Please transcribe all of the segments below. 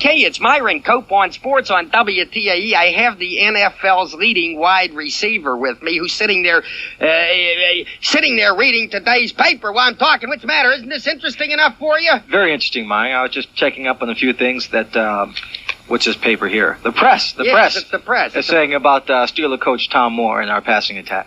Okay, it's Myron Cope on Sports on WTAE. I have the NFL's leading wide receiver with me, who's sitting there reading today's paper while I'm talking. What's the matter? Isn't this interesting enough for you? Very interesting, Myron. I was just checking up on a few things that, what's this paper here? The press. Yes, it's the press. It's saying about Steeler coach Tom Moore and our passing attack.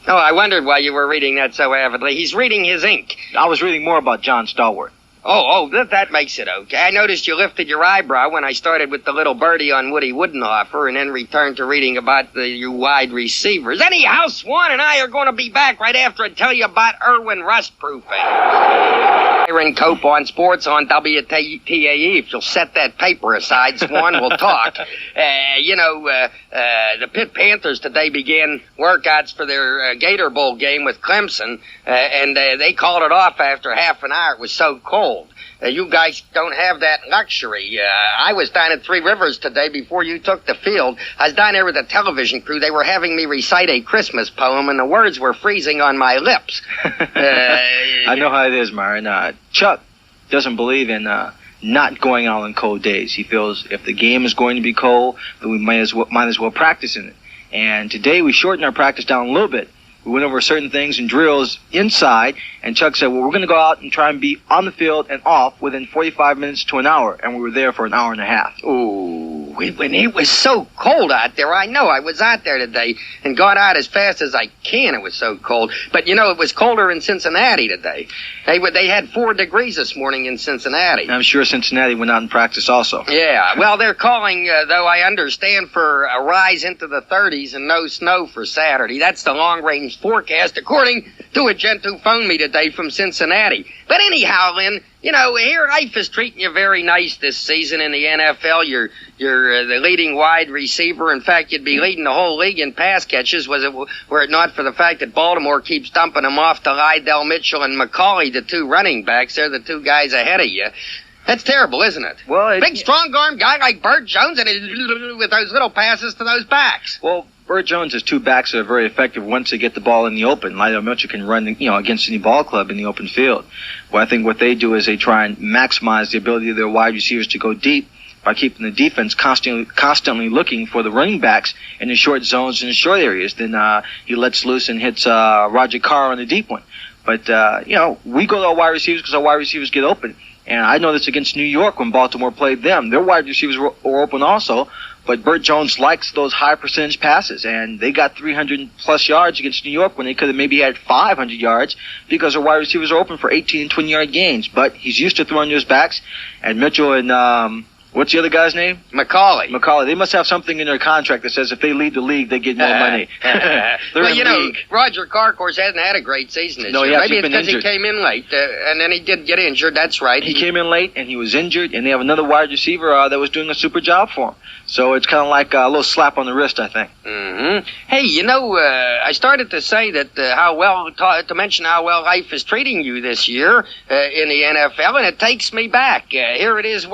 Oh, I wondered why you were reading that so avidly. He's reading his ink. I was reading more about John Stallworth. That makes it okay. I noticed you lifted your eyebrow when I started with the little birdie on Woody Woodenhofer and then returned to reading about your wide receivers. Anyhow, Swann and I are going to be back right after I tell you about Irwin rust-proofing. Myron Cope on Sports on WTAE. If you'll set that paper aside, Swann, we'll talk. The Pitt Panthers today began workouts for their Gator Bowl game with Clemson, and they called it off after half an hour. It was so cold. You guys don't have that luxury. I was down at Three Rivers today before you took the field. I was down there with the television crew. They were having me recite a Christmas poem, and the words were freezing on my lips. I know how it is, Myron. Chuck doesn't believe in not going out on cold days. He feels if the game is going to be cold, then we might as well practice in it. And today we shortened our practice down a little bit. We went over certain things and drills inside, and Chuck said, well, we're going to go out and try and be on the field and off within 45 minutes to an hour, and we were there for an hour and a half. Ooh, when it was so cold out there, I know. I was out there today and got out as fast as I can. It was so cold. But, it was colder in Cincinnati today. They had 4 degrees this morning in Cincinnati. I'm sure Cincinnati went out in practice also. Yeah, well, they're calling, though I understand, for a rise into the 30s and no snow for Saturday. That's the long-range forecast, according to a gent who phoned me today from Cincinnati. But anyhow, Lynn, here life is treating you very nice this season in the NFL. You're the leading wide receiver. In fact, you'd be leading the whole league in pass catches were it not for the fact that Baltimore keeps dumping them off to Lydell Mitchell and McCauley, the 2 running backs. They're the 2 guys ahead of you. That's terrible, isn't it? Well, big, strong-arm guy like Bert Jones and with those little passes to those backs. Well, Bert Jones has 2 backs that are very effective once they get the ball in the open. Lydell Mitchell can run, against any ball club in the open field. Well, I think what they do is they try and maximize the ability of their wide receivers to go deep by keeping the defense constantly looking for the running backs in the short zones and the short areas. Then he lets loose and hits Roger Carr on the deep one. But, we go to our wide receivers because our wide receivers get open. And I know this against New York when Baltimore played them. Their wide receivers were open also, but Bert Jones likes those high percentage passes, and they got 300-plus yards against New York when they could have maybe had 500 yards because their wide receivers are open for 18 and 20-yard gains. But he's used to throwing those backs, and Mitchell and what's the other guy's name? McCauley. They must have something in their contract that says if they lead the league, they get more money. Roger Carr, of course, hasn't had a great season this year. Maybe it's because he came in late, and then he did get injured. That's right. He came in late, and he was injured, and they have another wide receiver that was doing a super job for him. So it's kind of like a little slap on the wrist, I think. Mm-hmm. Hey, I started to say that to mention how well life is treating you this year in the NFL, and it takes me back. Here it is,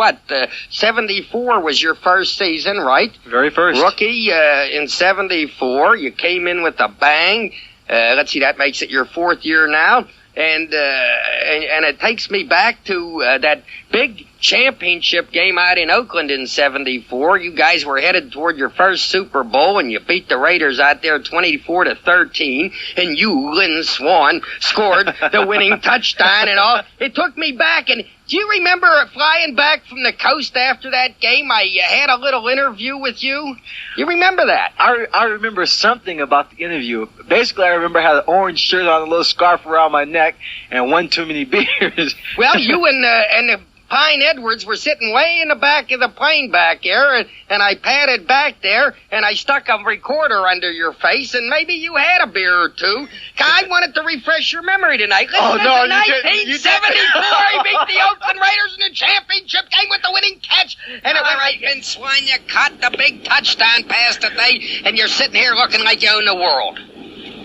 74 was your first season, right? Very first. Rookie in 74. You came in with a bang. Let's see, that makes it your 4th year now. And it takes me back to that big championship game out in Oakland in 74. You guys were headed toward your first Super Bowl, and you beat the Raiders out there 24-13, and you, Lynn Swann, scored the winning touchdown and all. It took me back, and do you remember flying back from the coast after that game? I had a little interview with you. You remember that? I remember something about the interview. Basically, I remember I had an orange shirt on, a little scarf around my neck, and one too many beers. Well, you and the Pine Edwards were sitting way in the back of the plane back there, and I padded back there, and I stuck a recorder under your face, and maybe you had a beer or 2. I wanted to refresh your memory tonight. Listen, 1974, he beat the Oakland Raiders in the championship game with the winning catch, and it went right in Swann. You caught the big touchdown pass today, and you're sitting here looking like you own the world.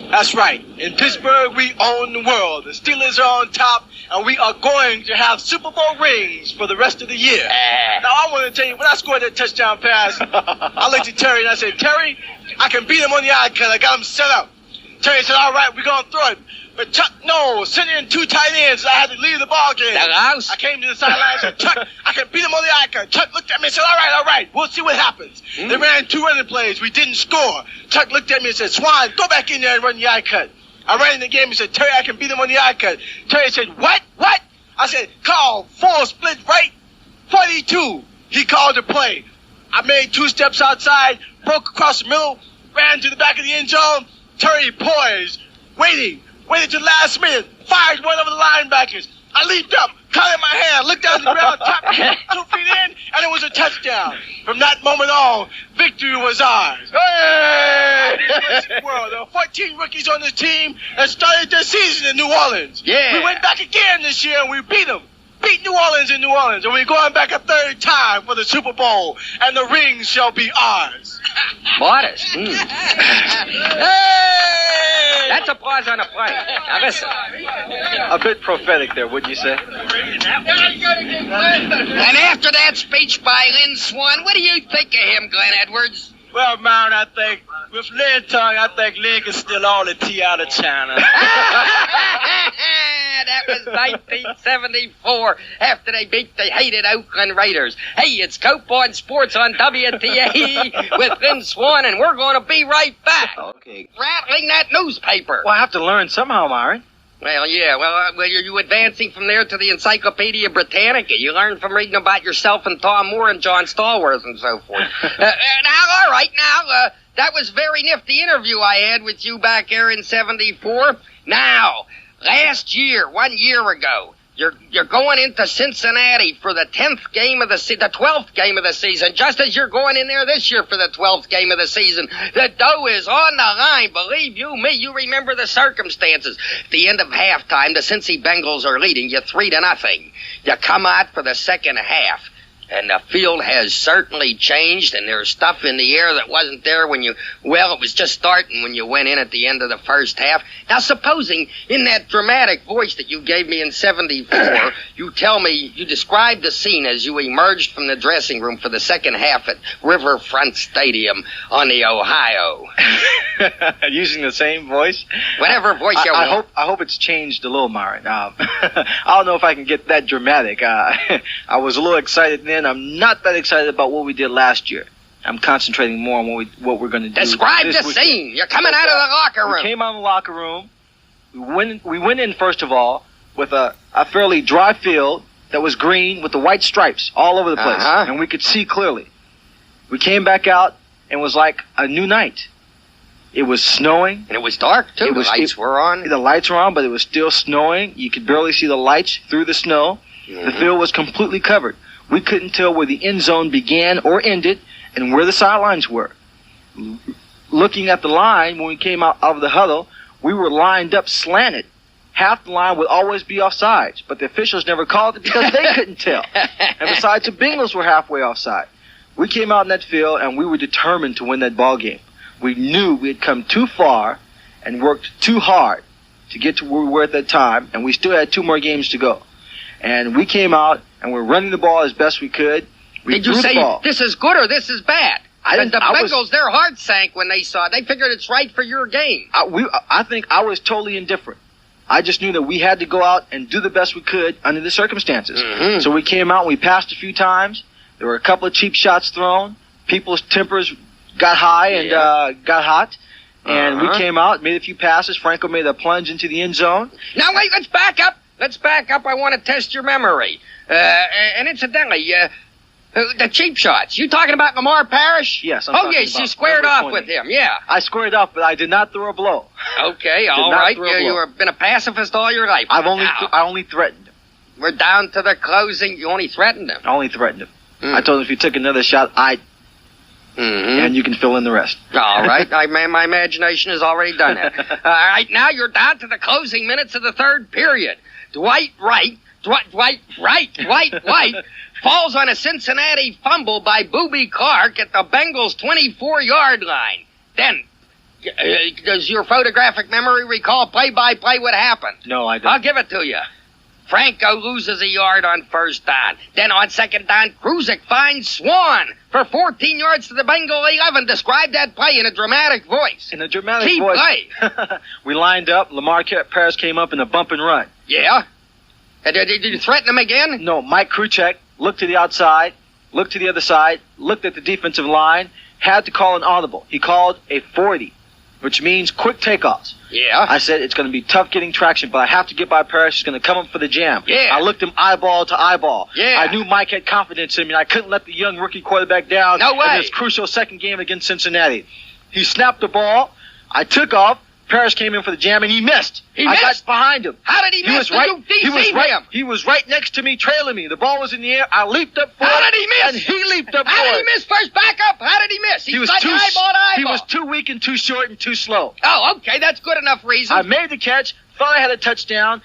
That's right. In Pittsburgh, we own the world. The Steelers are on top, and we are going to have Super Bowl rings for the rest of the year. Now, I want to tell you, when I scored that touchdown pass, I looked at Terry, and I said, Terry, I can beat him on the eye because I got him set up. Terry said, all right, we're going to throw it. But Chuck, no, sending in 2 tight ends. I had to leave the ball game. I came to the sideline and said, Chuck, I can beat him on the eye cut. Chuck looked at me and said, all right, we'll see what happens. They ran 2 running plays. We didn't score. Chuck looked at me and said, Swann, go back in there and run the eye cut. I ran in the game and said, Terry, I can beat him on the eye cut. Terry said, what? I said, call 4 split right, 42. He called the play. I made 2 steps outside, broke across the middle, ran to the back of the end zone. Terry poised, waited to the last minute, fired one over the linebackers. I leaped up, caught it in my hand, looked down the ground, tapped 2 feet in, and it was a touchdown. From that moment on, victory was ours. Hey! There were 14 rookies on this team that started their season in New Orleans. Yeah. We went back again this year and we beat them. Beat New Orleans in New Orleans, and we're going back a 3rd time for the Super Bowl, and the ring shall be ours. Modest. Hey! That's applause on a play. Now listen. A bit prophetic there, wouldn't you say? And after that speech by Lynn Swann, what do you think of him, Glenn Edwards? Well, Myron, I think, with Lynn tongue, I think Lynn can steal all the tea out of China. That was 1974, after they beat the hated Oakland Raiders. Hey, it's Cope on Sports on WTAE with Lynn Swann, and we're going to be right back. Okay. Rattling that newspaper. Well, I have to learn somehow, Myron. Well, yeah. Well, you advancing from there to the Encyclopedia Britannica. You learn from reading about yourself and Tom Moore and John Stallworth and so forth. Now, all right, that was a very nifty interview I had with you back there in 74. Now, last year, 1 year ago, you're going into Cincinnati for the 12th game of the season, just as you're going in there this year for the 12th game of the season. The dough is on the line. Believe you me, you remember the circumstances. At the end of halftime, the Cincy Bengals are leading you 3-0. You come out for the second half, and the field has certainly changed, and there's stuff in the air that wasn't there it was just starting when you went in at the end of the first half. Now, supposing in that dramatic voice that you gave me in 74, you described the scene as you emerged from the dressing room for the second half at Riverfront Stadium on the Ohio. Using the same voice? Whatever voice you want. I hope it's changed a little, Myron. I don't know if I can get that dramatic. I was a little excited then. I'm not that excited about what we did last year. I'm concentrating more on what we're going to do. Describe the scene. You're coming out of the locker room. We came out of the locker room. We went in, first of all, with a fairly dry field that was green with the white stripes all over the place. And we could see clearly. We came back out and it was like a new night. It was snowing. And it was dark, too. The lights were on. The lights were on, but it was still snowing. You could barely see the lights through the snow. Mm-hmm. The field was completely covered. We couldn't tell where the end zone began or ended and where the sidelines were. Looking at the line, when we came out of the huddle, we were lined up slanted. Half the line would always be offsides, but the officials never called it because they couldn't tell. And besides, the Bengals were halfway offside. We came out in that field, and we were determined to win that ball game. We knew we had come too far and worked too hard to get to where we were at that time, and we still had 2 more games to go. And we came out, and we're running the ball as best we could. Did you say this is good or this is bad? The Bengals, their hearts sank when they saw it. They figured it's right for your game. I think I was totally indifferent. I just knew that we had to go out and do the best we could under the circumstances. Mm-hmm. So we came out, we passed a few times. There were a couple of cheap shots thrown. People's tempers got high and got hot. And we came out, made a few passes. Franco made a plunge into the end zone. Now, wait, let's back up. I want to test your memory. And incidentally, the cheap shots. You talking about Lamar Parrish? Yes. Yes, you squared off with him, yeah. I squared off, but I did not throw a blow. Okay, all right. You have been a pacifist all your life. I only threatened him. We're down to the closing. You only threatened him. I only threatened him. I told him if he took another shot, and you can fill in the rest. All right. My imagination has already done it. All right, now you're down to the closing minutes of the third period. Dwight White falls on a Cincinnati fumble by Booby Clark at the Bengals' 24-yard line. Then, does your photographic memory recall play-by-play what happened? No, I don't. I'll give it to you. Franco loses a yard on first down. Then on second down, Kruzik finds Swann for 14 yards to the Bengal 11. Describe that play in a dramatic voice. In a dramatic Key voice. play. We lined up. Lamar Paris came up in a bump and run. Yeah? Did you threaten him again? No, Mike Kruchek looked to the outside, looked to the other side, looked at the defensive line, had to call an audible. He called a 40, which means quick takeoffs. Yeah. I said it's going to be tough getting traction, but I have to get by Parrish. He's going to come up for the jam. Yeah. I looked him eyeball to eyeball. Yeah. I knew Mike had confidence in me, and I couldn't let the young rookie quarterback down No way. in this crucial second game against Cincinnati. He snapped the ball. I took off. Parrish came in for the jam, and he missed. He I missed? got behind him. How did he miss? Was right. Him? He was right next to me, trailing me. The ball was in the air. I leaped up for it. How did he miss? And he leaped up for it. How did he miss first backup? How did he miss? He was like too eyeball to eyeball. He was too weak and too short and too slow. Oh, okay. That's good enough reason. I made the catch, thought I had a touchdown,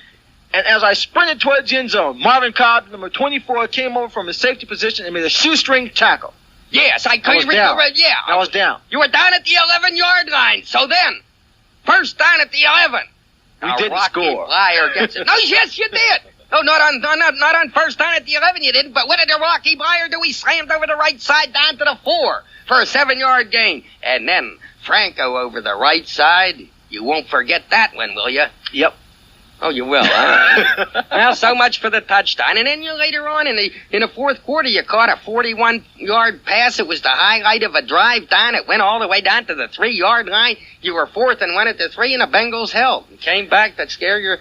and as I sprinted towards the end zone, Myron Cope, number 24, came over from his safety position and made a shoestring tackle. Yes, I was down. Yeah. I was down. You were down at the 11-yard line. So then, first down at the 11. We didn't score. Flyer gets it. No, yes, you did. No, not on first down at the 11 you didn't, but what did the Rocky Blyer do? He slammed over the right side down to the 4 for a 7-yard gain. And then Franco over the right side. You won't forget that one, will you? Yep. Oh, you will, huh? Well, so much for the touchdown. And then you later on in the fourth quarter, you caught a 41-yard pass. It was the highlight of a drive down. It went all the way down to the 3-yard line. You were 4th and went at the 3, and the Bengals held. And came back to scare you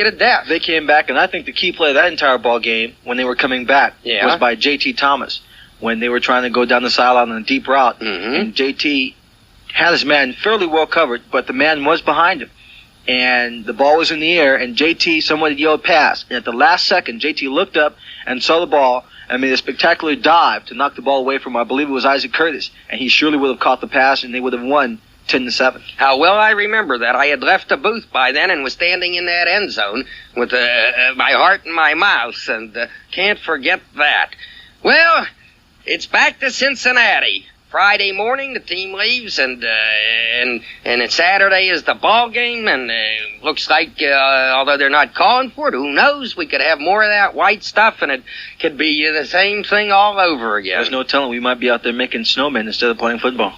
to death. They came back, and I think the key play of that entire ball game, when they were coming back, was by J.T. Thomas. When they were trying to go down the sideline on a deep route, and J.T. had his man fairly well covered, but the man was behind him. And the ball was in the air, and JT, someone had yelled pass. And at the last second, JT looked up and saw the ball and made a spectacular dive to knock the ball away from, I believe it was Isaac Curtis. And he surely would have caught the pass, and they would have won 10-7. How well I remember that. I had left the booth by then and was standing in that end zone with my heart in my mouth, and can't forget that. Well, it's back to Cincinnati. Friday morning, the team leaves, and Saturday is the ball game, and looks like, although they're not calling for it, who knows? We could have more of that white stuff, and it could be the same thing all over again. There's no telling. We might be out there making snowmen instead of playing football.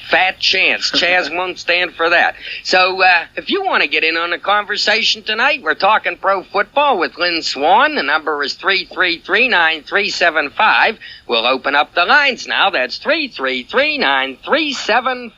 Fat chance. Chaz won't stand for that. So, if you want to get in on the conversation tonight, we're talking pro football with Lynn Swann. The number is 333-9375. We'll open up the lines now. That's 333-9375.